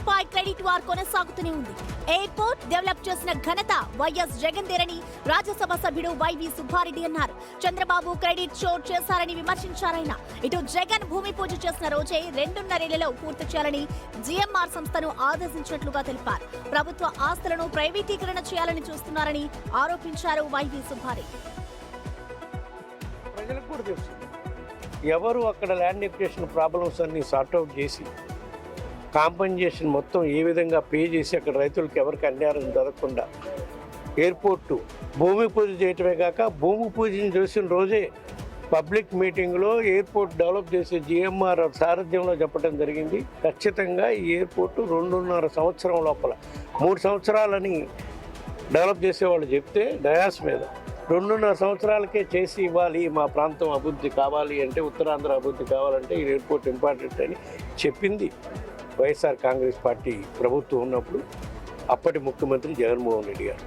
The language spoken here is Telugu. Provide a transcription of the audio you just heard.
పై క్రెడిట్ వార్ కొనసాగుతూనే ఉంది. ఎయిర్పోర్ట్ డెవలప్ చేసిన ఘనత వైఎస్ జగన్దేనని రాజ్యసభ సభ్యుడు వైవి సుబ్బారెడ్డి అన్నారు. చంద్రబాబు క్రెడిట్ షో చేశారని విమర్శించారాయన. ఇటు జగన్ భూమి పూజ చేసిన రోజే 2.5 ఏళ్లలో పూర్తి చేయాలని జిఎంఆర్ సంస్థను ఆదేశించినట్లుగా తెలిపారు. ప్రభుత్వ ఆస్తులను ప్రైవేటీకరణ చేయాలని చూస్తున్నారని ఆరోపించారు వైవి సుబ్బారెడ్డి. ప్రజలకు కూడా తెలుసు ఎవరు అక్కడ ల్యాండ్ ఎక్విజిషన్ ప్రాబ్లమ్స్ అన్ని సార్ట్అవుట్ చేసి కాంపెన్సేషన్ మొత్తం ఏ విధంగా పే చేసి అక్కడ రైతులకు ఎవరికి అన్యాయం జరగకుండా ఎయిర్పోర్టు భూమి పూజ చేయటమే కాక భూమి పూజను చేసిన రోజే పబ్లిక్ మీటింగ్లో ఎయిర్పోర్ట్ డెవలప్ చేసే జిఎంఆర్ సారథ్యంలో చెప్పడం జరిగింది. ఖచ్చితంగా ఈ ఎయిర్పోర్టు 2.5 సంవత్సరం లోపల 3 సంవత్సరాలని డెవలప్ చేసేవాళ్ళు చెప్తే డయాస్ మీద 2.5 సంవత్సరాలకే చేసి ఇవ్వాలి, మా ప్రాంతం అభివృద్ధి కావాలి అంటే, ఉత్తరాంధ్ర అభివృద్ధి కావాలంటే ఈ ఎయిర్పోర్ట్ ఇంపార్టెంట్ అని చెప్పింది వైఎస్ఆర్ కాంగ్రెస్ పార్టీ ప్రభుత్వం ఉన్నప్పుడు అప్పటి ముఖ్యమంత్రి జగన్మోహన్ రెడ్డి గారు.